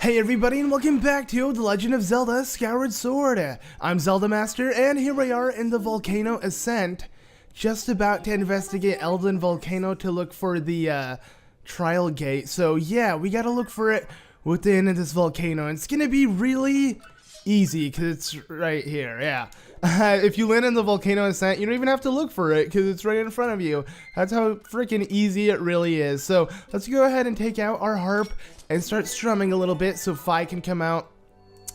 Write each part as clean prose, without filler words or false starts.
Hey everybody, and welcome back to The Legend of Zelda Skyward Sword. I'm Zelda Master, and here we are in the Volcano Ascent, just about to investigate Elden Volcano to look for the trial gate. So yeah, we gotta look for it within this volcano, and it's gonna be really easy because it's right here. Yeah. If you land in the Volcano Ascent, you don't even have to look for it because it's right in front of you. That's how freaking easy it really is. So let's go ahead and take out our harp and start strumming a little bit so Fi can come out.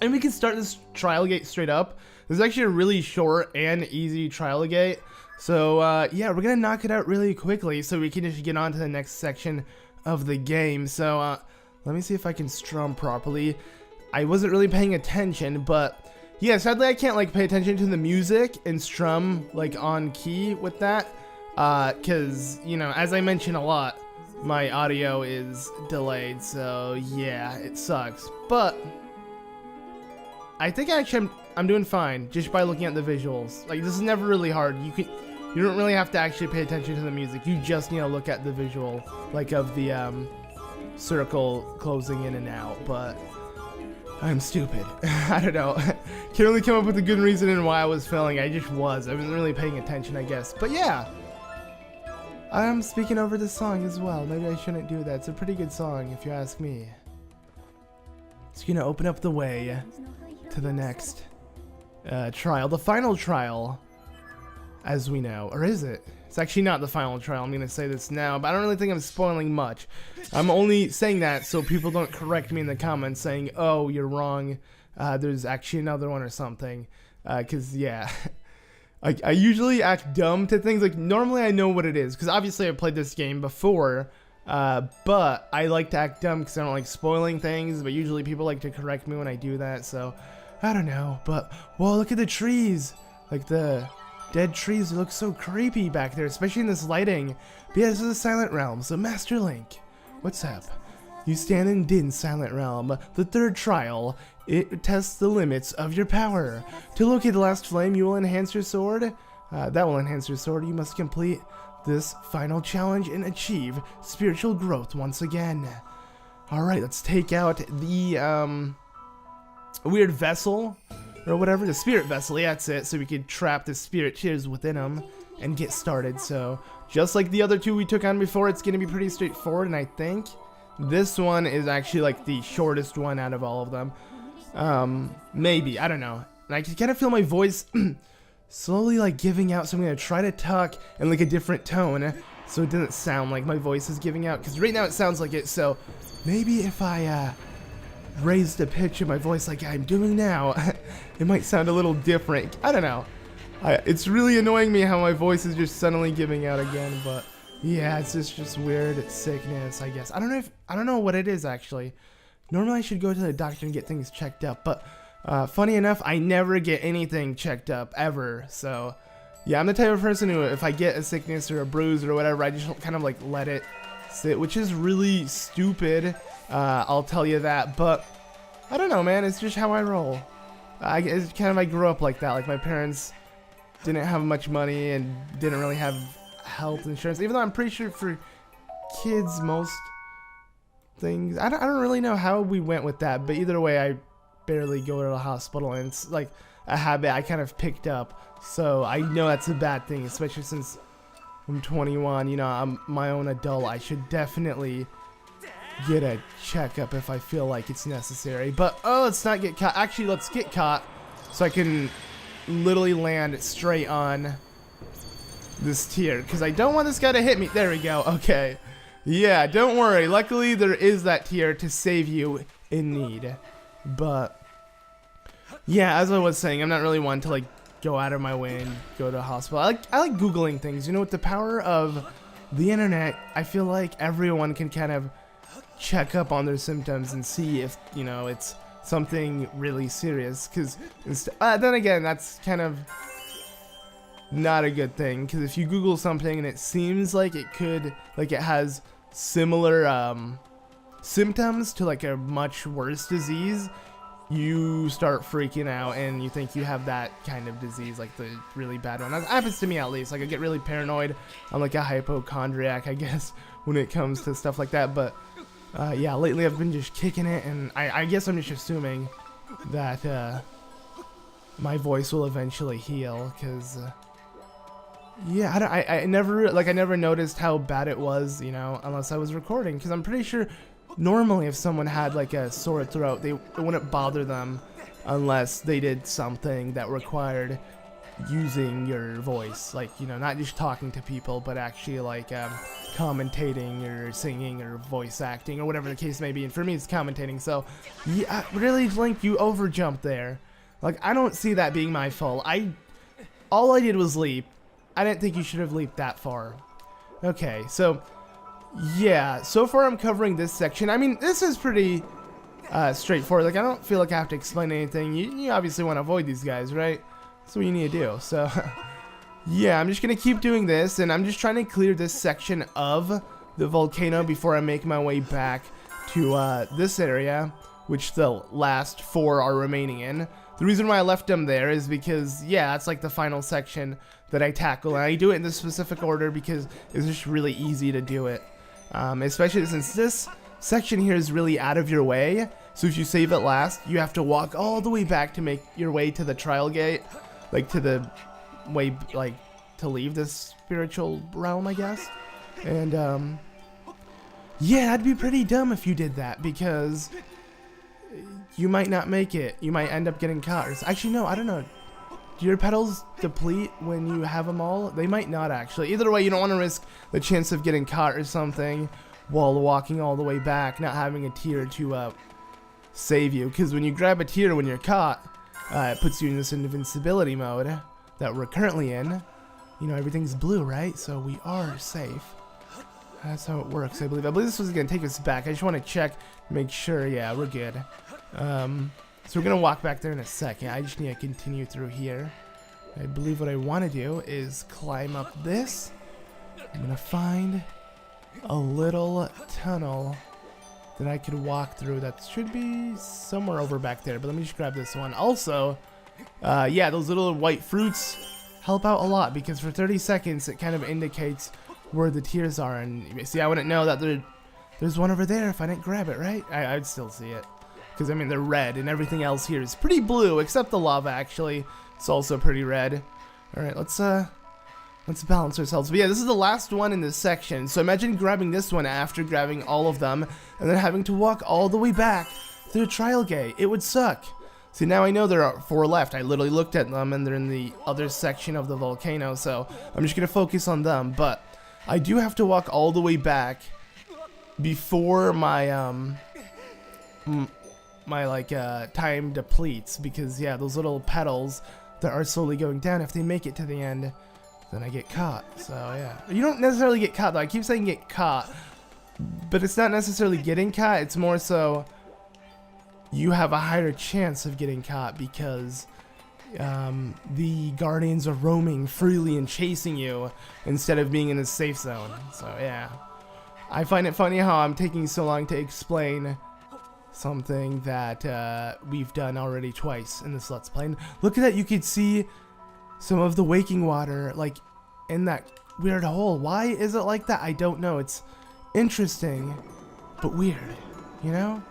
And we can start this trial gate straight up. This is actually a really short and easy trial gate. So yeah, we're going to knock it out really quickly so we can just get on to the next section of the game. So let me see if I can strum properly. I wasn't really paying attention, but yeah, sadly I can't like pay attention to the music and strum like on key with that, cause you know, as I mentioned a lot, my audio is delayed, so yeah, it sucks. But I think actually I'm doing fine just by looking at the visuals. Like, this is never really hard. You don't really have to actually pay attention to the music. You just need to look at the visual, like of the circle closing in and out. But I'm stupid. I don't know. Can't really come up with a good reason in why I was failing. I wasn't really paying attention, I guess. But yeah, I'm speaking over this song as well. Maybe I shouldn't do that. It's a pretty good song, if you ask me. It's gonna open up the way to the next trial, the final trial, as we know. Or is it? It's actually not the final trial. I'm gonna say this now, but I don't really think I'm spoiling much. I'm only saying that so people don't correct me in the comments saying, "Oh, you're wrong. There's actually another one or something." Cause yeah. I usually act dumb to things. Like, normally I know what it is because obviously I played this game before, but I like to act dumb because I don't like spoiling things, but usually people like to correct me when I do that, so I don't know. But whoa, look at the trees, like the dead trees look so creepy back there, especially in this lighting. But yeah, this is a Silent Realm, so Master Link, what's up? You stand in Din's Silent Realm, the third trial. It tests the limits of your power. To locate the last flame, you will enhance your sword. That will enhance your sword. You must complete this final challenge and achieve spiritual growth once again. Alright, let's take out the weird vessel, or whatever, the spirit vessel, yeah, that's it, so we could trap the spirit tears within them and get started. So, just like the other two we took on before, it's going to be pretty straightforward, and I think this one is actually like the shortest one out of all of them. Maybe, I don't know. And I can kind of feel my voice slowly like giving out, so I'm going to try to talk in like a different tone so it doesn't sound like my voice is giving out, because right now it sounds like it. So maybe if I raise the pitch of my voice like I'm doing now, it might sound a little different. I don't know. It's really annoying me how my voice is just suddenly giving out again, but yeah, it's just weird sickness, I guess. I don't know what it is actually. Normally I should go to the doctor and get things checked up, but funny enough, I never get anything checked up ever. So yeah, I'm the type of person who, if I get a sickness or a bruise or whatever, I just kind of like let it sit, which is really stupid. I'll tell you that, but I don't know, man. It's just how I roll. I grew up like that. Like, my parents didn't have much money and didn't really have health insurance, even though I'm pretty sure for kids most things, I don't really know how we went with that, but either way I barely go to the hospital, and it's like a habit I kind of picked up, so I know that's a bad thing, especially since I'm 21, you know, I'm my own adult. I should definitely get a checkup if I feel like it's necessary. But oh, let's not get caught. Actually, let's get caught so I can literally land straight on this tier, because I don't want this guy to hit me. There we go. Okay, yeah, don't worry, luckily there is that tier to save you in need. But yeah, as I was saying, I'm not really one to like go out of my way and go to a hospital. I like googling things, you know. With the power of the internet, I feel like everyone can kind of check up on their symptoms and see if, you know, it's something really serious, because then again, that's kind of not a good thing, because if you Google something and it seems like it could, like it has similar symptoms to like a much worse disease, you start freaking out and you think you have that kind of disease, like the really bad one. That happens to me, at least. Like, I get really paranoid. I'm like a hypochondriac, I guess, when it comes to stuff like that. But Yeah, lately I've been just kicking it, and I guess I'm just assuming that my voice will eventually heal, because yeah, I never noticed how bad it was, you know, unless I was recording, because I'm pretty sure normally if someone had like a sore throat, it wouldn't bother them unless they did something that required using your voice, like, you know, not just talking to people, but actually like commentating or singing or voice acting or whatever the case may be. And for me, it's commentating. So yeah, really, Link, you overjumped there. Like, I don't see that being my fault. All I did was leap. I didn't think you should have leaped that far. Okay, so yeah, so far I'm covering this section. I mean, this is pretty straightforward. Like, I don't feel like I have to explain anything. You obviously want to avoid these guys, right? That's what you need to do. So yeah, I'm just gonna keep doing this, and I'm just trying to clear this section of the volcano before I make my way back to this area, which the last 4 are remaining in. The reason why I left them there is because, yeah, that's like the final section that I tackle, and I do it in this specific order because it's just really easy to do it, especially since this section here is really out of your way. So if you save it last, you have to walk all the way back to make your way to the trial gate, like to the way, like, to leave this spiritual realm, I guess. And yeah, that'd be pretty dumb if you did that, because you might not make it. You might end up getting caught. Actually, no, I don't know. Do your petals deplete when you have them all? They might not, actually. Either way, you don't want to risk the chance of getting caught or something while walking all the way back, not having a tier to save you. Because when you grab a tier when you're caught, it puts you in this invincibility mode that we're currently in. You know, everything's blue, right? So we are safe. That's how it works, I believe. I believe this was going to take us back. I just want to check, make sure. Yeah, we're good. So we're going to walk back there in a second. I just need to continue through here. I believe what I want to do is climb up this. I'm going to find a little tunnel that I could walk through that should be somewhere over back there. But let me just grab this one. Also, yeah, those little white fruits help out a lot, because for 30 seconds it kind of indicates where the tiers are. And see, I wouldn't know that there's one over there if I didn't grab it, right? I'd still see it. Because, I mean, they're red, and everything else here is pretty blue, except the lava, actually. It's also pretty red. Alright, let's balance ourselves. But yeah, this is the last one in this section. So imagine grabbing this one after grabbing all of them, and then having to walk all the way back to the trial gate. It would suck. See, now I know there are 4 left. I literally looked at them, and they're in the other section of the volcano, so I'm just going to focus on them. But I do have to walk all the way back before my, time depletes, because yeah, those little petals that are slowly going down, if they make it to the end, then I get caught. So yeah, you don't necessarily get caught though. I keep saying get caught, but it's not necessarily getting caught. It's more so you have a higher chance of getting caught because the guardians are roaming freely and chasing you instead of being in a safe zone. So yeah, I find it funny how I'm taking so long to explain something that we've done already twice in this Let's Play. And look at that, you could see some of the waking water like in that weird hole. Why is it like that? I don't know. It's interesting but weird, you know?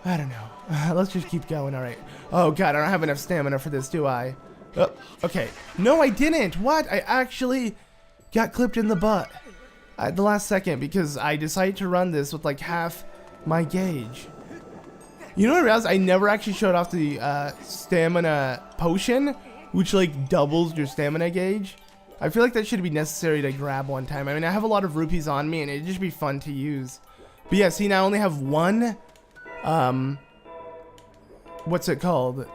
I don't know. Let's just keep going. Alright. Oh god, I don't have enough stamina for this, do I? Oh, okay. No, I didn't. What? I actually got clipped in the butt at the last second because I decided to run this with like half my gauge. You know what I realized? I never actually showed off the stamina potion, which like doubles your stamina gauge. I feel like that should be necessary to grab one time. I mean, I have a lot of rupees on me and it'd just be fun to use. But yeah, see, now I only have one, what's it called?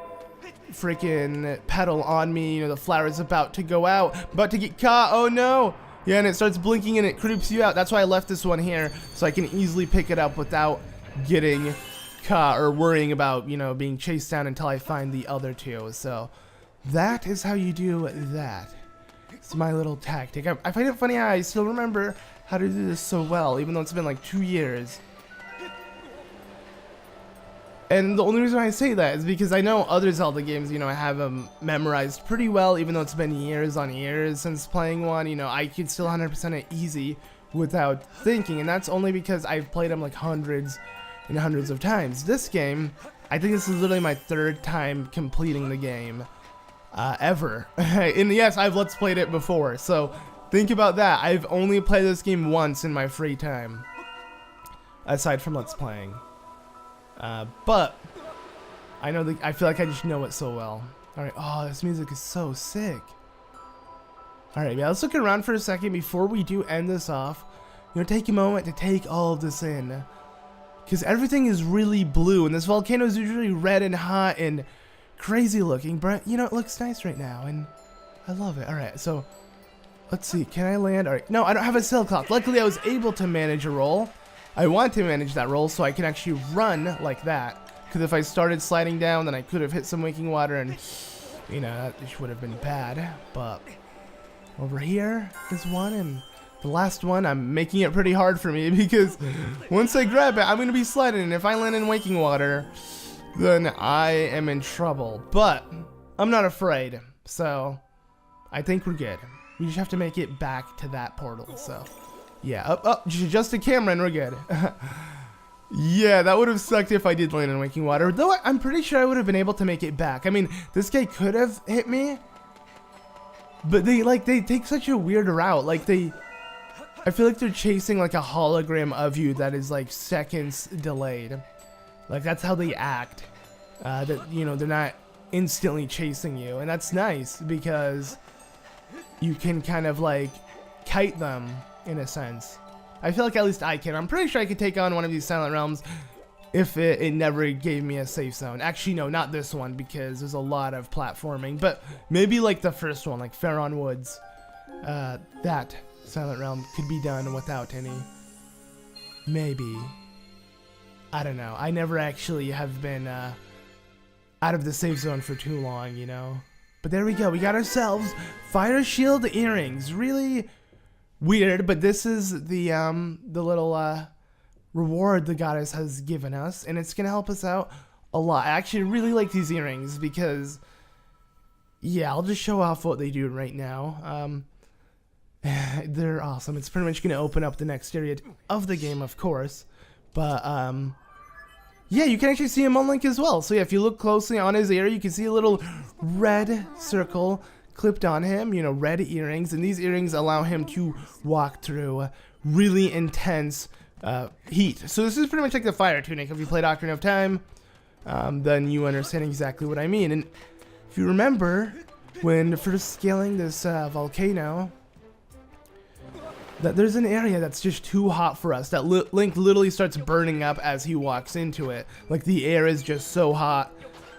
Freaking petal on me. You know, the flower is about to go out, about to get caught. Oh no! Yeah, and it starts blinking and it creeps you out. That's why I left this one here, so I can easily pick it up without getting caught or worrying about, you know, being chased down until I find the other 2. So that is how you do that. It's my little tactic. I find it funny how I still remember how to do this so well, even though it's been like 2 years. And the only reason I say that is because I know other Zelda games, you know, I have them memorized pretty well, even though it's been years on years since playing one. You know, I could still 100% it easy without thinking, and that's only because I've played them like hundreds and hundreds of times. This game, I think this is literally my 3rd time completing the game ever. And yes, I've Let's Played it before, so think about that. I've only played this game once in my free time, aside from Let's Playing. But I feel like I just know it so well. Alright, oh, this music is so sick. Alright, yeah, let's look around for a second before we do end this off. Take a moment to take all of this in. Because everything is really blue, and this volcano is usually red and hot and crazy looking, but, it looks nice right now, and I love it. Alright, so, let's see, can I land? Alright, no, I don't have a sail cloth. Luckily, I was able to manage a roll. I want to manage that roll so I can actually run like that. Because if I started sliding down, then I could have hit some waking water, and, that would have been bad. But over here is one, and the last one, I'm making it pretty hard for me because once I grab it, I'm going to be sliding, and if I land in waking water, then I am in trouble. But I'm not afraid, so I think we're good. We just have to make it back to that portal, so yeah, up, just a camera and we're good. Yeah, that would have sucked if I did land in waking water, though I'm pretty sure I would have been able to make it back. I mean, this guy could have hit me, but they take such a weird route. I feel like they're chasing like a hologram of you that is like seconds delayed. Like that's how they act. They're not instantly chasing you, and that's nice because you can kind of like kite them in a sense. I feel like at least I can. I'm pretty sure I could take on one of these Silent Realms if it never gave me a safe zone. Actually, no, not this one because there's a lot of platforming, but maybe like the first one, like Faron Woods. That Silent Realm could be done without any. Maybe. I don't know. I never actually have been out of the safe zone for too long, But there we go. We got ourselves Fire Shield earrings. Really weird, but this is the little reward the goddess has given us, and it's gonna help us out a lot. I actually really like these earrings because, yeah, I'll just show off what they do right now. They're awesome. It's pretty much gonna open up the next area of the game, of course, but yeah, you can actually see him on Link as well. So yeah, if you look closely on his ear, you can see a little red circle clipped on him, red earrings, and these earrings allow him to walk through really intense heat. So this is pretty much like the fire tunic. If you played Ocarina of Time, then you understand exactly what I mean. And if you remember, when first scaling this volcano, that there's an area that's just too hot for us, that Link literally starts burning up as he walks into it. Like the air is just so hot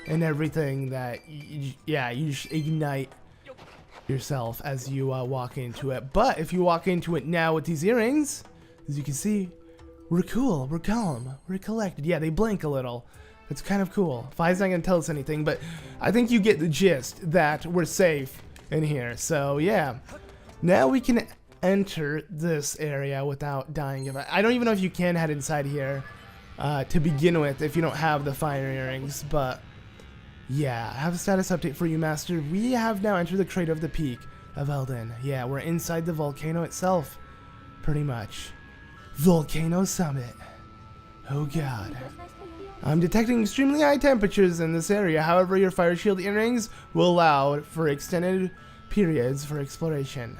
and everything that, you just ignite yourself as you walk into it. But if you walk into it now with these earrings, as you can see, we're cool, we're calm, we're collected. Yeah, they blink a little. It's kind of cool. Fi's not gonna tell us anything, but I think you get the gist that we're safe in here. So yeah, now we can enter this area without dying. I don't even know if you can head inside here to begin with if you don't have the fire earrings, but yeah, I have a status update for you, Master. We have now entered the crater of the peak of Eldin. Yeah, we're inside the volcano itself, pretty much. Volcano Summit. Oh god. I'm detecting extremely high temperatures in this area. However, your fire shield earrings will allow for extended periods for exploration.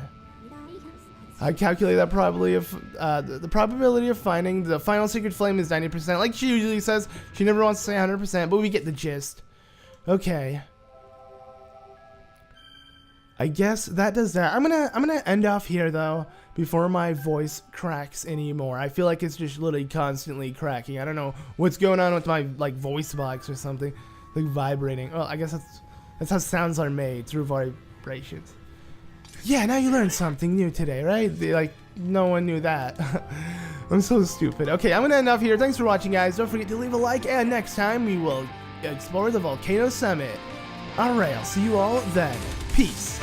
I calculate that probably if the probability of finding the final secret flame is 90%. Like she usually says, she never wants to say 100%, but we get the gist. Okay. I guess that does that. I'm gonna end off here though before my voice cracks anymore. I feel like it's just literally constantly cracking. I don't know what's going on with my like voice box or something, like vibrating. Well, I guess that's how sounds are made, through vibrations. Yeah, now you learned something new today, right? Like no one knew that. I'm so stupid. Okay, I'm gonna end off here. Thanks for watching, guys. Don't forget to leave a like, and next time we will explore the Volcano Summit. Alright, I'll see you all then. Peace.